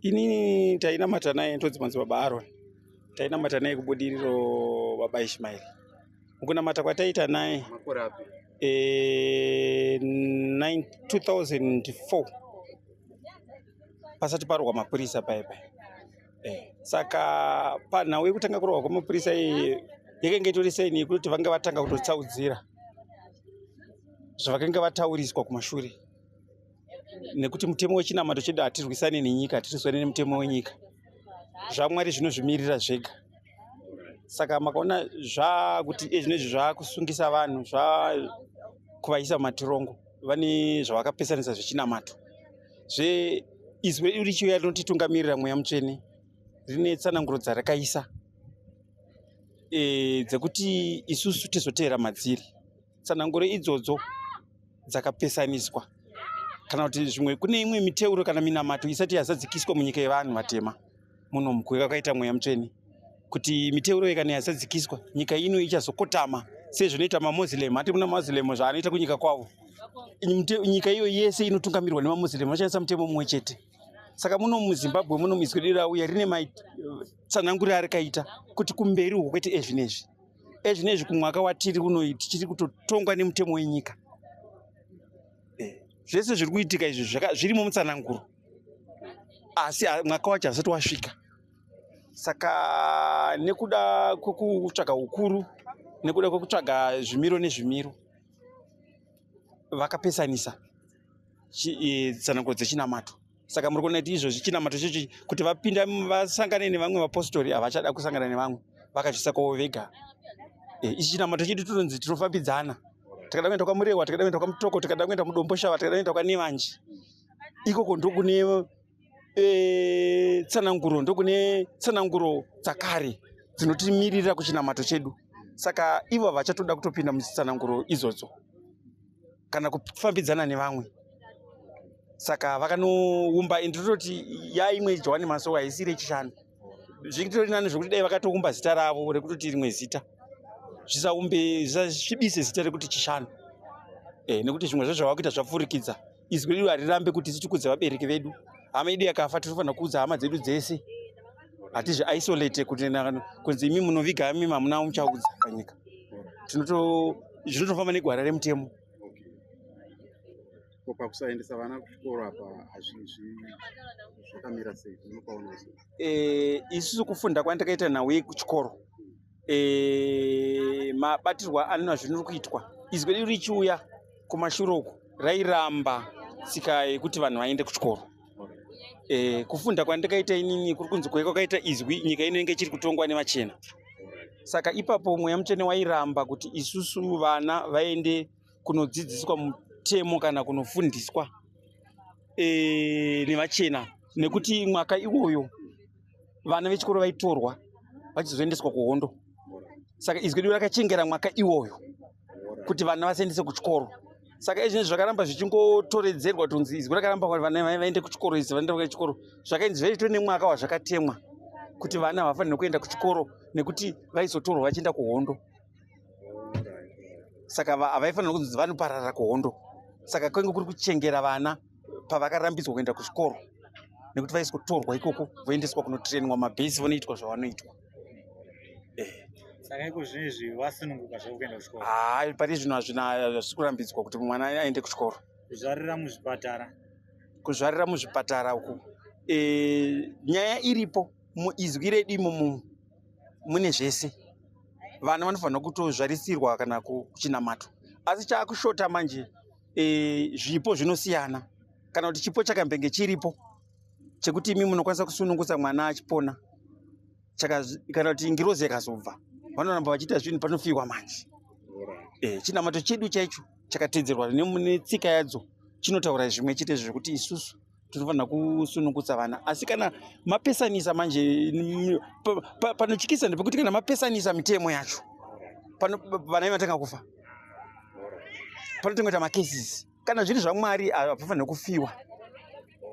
Inini tainamata naye ndodzi Madzibaba Aaron. Tainamata naye kubudiriro Baba Ishmael. Mukunamata kwataita naye 2004 pasati parwa mapurisa paipa. Saka panhau yekutanga kurwa kwamapurisa yakanga itori saini yekuti vanga vatanga kutotsaudzira zvavakanga vatauriswa kumashure, nekuti mutemo wechinamato chedu hatirwisane nenyika, hatirwisane nemutemo wenyika. Zvamwari zvinozvimirira zvega. Saka makaona zvakuti zvinezvi zvakusungisa vanhu, zvakuvaisa mumatirongo, vane zvavakapesanisa zvechinamato. Izwi redu richiuya rinotitungamirira mweya mutsvene, rine tsananguro dzarakaisa dzekuti isusu tizoteera madziri. Tsananguro idzodzo dzakapesaniswa, kana kuti zvimwe kune imwe miteuro kana minamato isati yazadzikiswa munyika yevanhu vatema muno mukuweka kwaita mweya mutsvene, kuti miteuro kana yazadzikiswa nyika ino ichazokotama sezvinoita maMuslim. Hati muna Muslim zvaanoita kunyika kwavo, nyika iyo yese inotungamirwa nemaMuslim vanoshandisa mutemo mumwe chete. Saka muno muZimbabwe muno izwi redu rauya rine matsananguro arakaita kuti kumberi uko kwete ezvinezvi kumwaka watiri uno tichiri kutotongwa nemutemo wenyika. Zvese zviri kuitika izvi zvirimo mutsananguro, asi mwaka wacho hasati wasvika. Saka nekuda kwekutsvaga ukuru, nekuda kwekutsvaga zvimiro nezvimiro, vakapesanisa tsananguro dzechinamato. Saka muri kuona kuti izvozvi chinamato chechi kuti vapinda vasangane nevamwe vapostori havachada kusangana nevamwe, vakazvisakawo vega. Ichi chinamato chedu tinonzi tinofambidzana. Tikada kuenda kwaMurewa, tikada kuenda kwaMutoko, tikada kuenda kuDomboshava, tikada kuenda kwaNevanji. Ikoko ndokune tsananguro, ndokune tsananguro dzakare dzinotimirira kuchinamato chedu. Saka ivo havachatoda kutopinda mutsananguro idzodzo kana kufambidzana nevamwe. Saka vakanoumba, ndinototi yaimwe Johani Masowa haisi rechishanu. Zvitori nani zvokuti dai vakatoumba zita ravo rekutoti rimwe zita, zvisasvibise zita rekuti chishanu. Nekuti zvimwe zvezvo zvavakuita zvapfurikidza. Izwi redu harirambe kuti tichikudza vabereki vedu. Hama yedu yakafa, tinofanira kuudza hama dzedu dzese. Hatizvi isolate kuti kunzi imi munoviga imi hamuna muchaudza panyika. Zvinotofamba negwara remutemo. Pakusaendesa vana kuchikoro apa zvakamira sei? Isusu kufunda kwandakaita nawo kuchikoro, mabatirwa anona zvinori kuitwa, izwi redu richiuya kumashure uku rairamba tsika yekuti vanhu vaende kuchikoro. Kufunda kwandakaita inini kuri kunzi kwakaita izwi nyika ino inenge ichiri kutongwa nevachena. Saka ipapo mweya mutsvene wairamba kuti isusu vana vaende kunodzidziswa mutemo kana kunofundiswa nevachena, nekuti mwaka iwoyo vana vechikoro vaitorwa vachizoendeswa kuhondo. Saka izwi redu rakachengera mwaka iwoyo kuti vana vasaendese kuchikoro. Saka izvi zvakaramba zvichingotoredzerwa tunzi izwi rakaramba kuti vana vaende kuchikoro, izvi vaende kuchikoro. Zvakainzi zvaitwa nemwaka wazvakatemwa kuti vana havafanirwi kuenda kuchikoro nekuti vaizotorwa vachienda kuhondo. Saka havaifanirwa kunzi vanoparara kuhondo. Saka kwenge kuri kuchengera vana pavakarambidzwa kuenda kuchikoro, nekuti vaizotorwa ikoko voendeswa kunotirenwa mabhesi, vonoitwa zvavanoitwa. Saka iko zvinezvi vasununguka zvavo kuenda kuchikoro? Pari zvino hazvisi kurambidzwa kuti mwana aende kuchikoro. Kuzvarira muzvipatara uku nyaya iripo. Muizwi redu imomo mune zvese. Vana vanofanira kutozvarisirwa kana kuchinamato, asi chaakushota manje zvipo zvinosiyana. Kana kuti chipo chakambenge chiripo chekuti imi munokwanisa kusunungutsa mwana achipona, kana kuti ngirozi yakazobva vanoramba vachiita zvinhu panofiwa manje. Chinamato chedu chaicho chakatedzerwa nemune tsika yadzo chinotaura zvimwe chete zvekuti isusu tinofanira kusunungutsa vana. Asi kana mapesanisa manje, panotyisa ndepekuti kana mapesanisa mitemo yacho, vana vatanga kufa, panotongoita makesis. Kana zviri zvaMwari hapafanira kufiwa,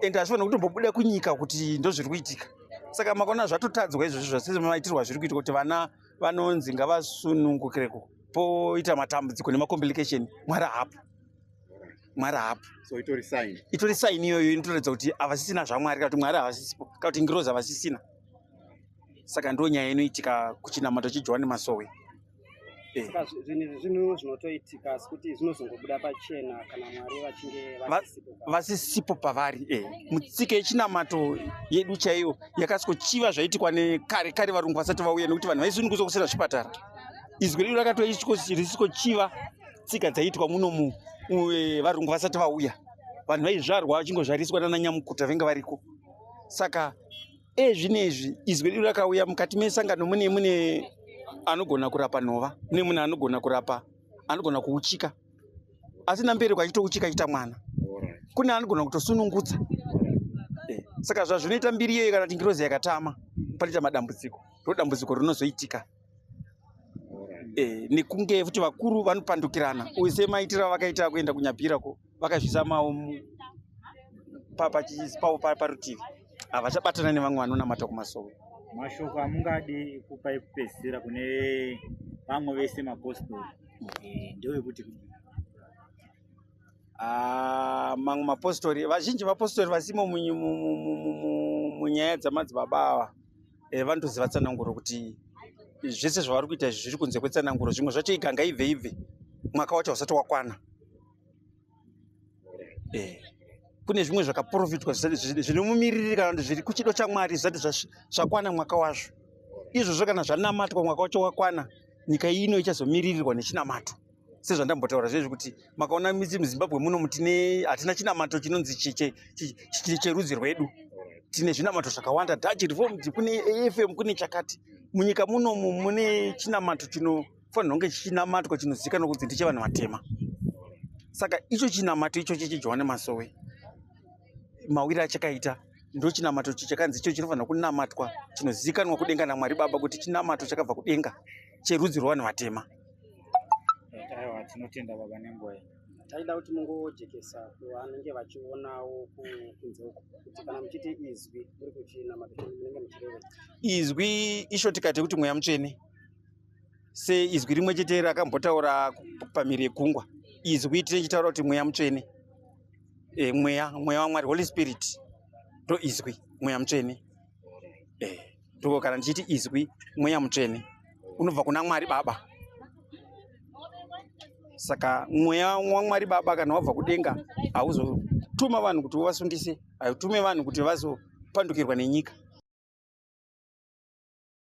ende hazvifanira kutombobuda kunyika kuti ndozviri kuitika. Saka makaona zvatotadzwa izvozvo zvose maitirwa zviri kuitika kuti vana vanonzi ngavasunungukireko, poita matambudziko nemakomplication, Mwari hapo. Mwari haapo. So itori sign. Itori sign iyoyo inotoredza kuti havasisina zvamwari kana kuti Mwari havasisipo kana kuti ngirozi havasisina. Saka ndo nyaya inoitika kuchinamato cheJohani Masowe. Saka zvinhu zvinotoitika sekuti zvinozongobuda pachena kana Mwari vachinge vasisipo pavari. Mutsike yechinamato yedu chaiyo yakasikochiva zvaitikwa nekare kare varungu vasati vauya nekuti vanhu vaisunungutswa kusina zvipatara. Izwi redu rakatoisikochiva tsika dzaiitwa muno varungu vasati vauya. Vanhu vaizvarwa vachingozvariswa nana nyamukuta venga variko. Saka zvinezvi izwi redu rakauya mukati mesangano mune anogona kurapa nhova, mune anogona kurapa, anogona kuuchika. Asi namberi kwachitouchika chita mwana. Kune anogona kutosunungutsa. Saka zvazvinoita mbiri iyoyo kana kuti ngirozi yakatama panoita madambudziko. Ndo dambudziko rinozoitika. Nekunge futi vakuru vanopandukirana. Uye semaitira vakaita kuenda kunyabhirako vakazvisa mawo parutivi. Havachabatana nevamwe vanonamata kuMasowe. Mashoko amungadi kupa ekupedzisira kune vamwe vese mapostori ndewekuti mamwe mapostori, vazhinji vapostori vasimo munyaya dzamadzibaba ava vanotoziva tsananguro kuti zvese zvavari kuita izvi zviri kunze kwetsananguro. Zvimwe zvacho iganga ibve mwaka wacho usati wakwana. Kune zvimwe zvakaprofitwa zvinomumiriri kana kuti zviri kuchido chaMwari zvisati zvakwana mwaka wazvo. Izvozvo kana zvanamatwa mwaka wacho wakwana, nyika ino ichazomiririrwa nechinamato. Sezvandambotaura zvezvi kuti makaona muZimbabwe muno hatina chinamato chinonzi cherudzi rwedu. Tine zvinamato zvakawanda, Dutch Reformed, kune AFM, kune chakati. Munyika muno mune chinamato chinofanirwa kunge chinamatwa chinozikanwa kuti ndechevanhu vatema. Saka icho chinamato ichocho cheJohani Masowe, mawira achakaita ndo chinamato chakanzi icho chinofanirwa kunamatwa, chinozikanwa kudenga naMwari Baba kuti chinamato chakabva kudenga cherudzi rwevanhu vatema. Aiwa, tinotenda baba nenguva. Taida kuti mungojekesa kuvanenge vachionawo kunze uko kuti kana muchiti izwi muri kuchinamato munenge muchireva. Izwi isho tikati kuti mweya mutsvene. Izwi rimwe chete rakambotaura pamhiri yegungwa. Izwi tichitaura kuti mweya mutsvene. Mweya waMwari, Holy Spirit, ndo izwi mweya mutsvene. Ndo kana ndichiti izwi mweya mutsvene unobva kuna Mwari Baba. Saka mweya waMwari Baba kana wabva kudenga hauzotuma vanhu kuti vavasundise, hautume vanhu kuti vazopandukirwa nenyika.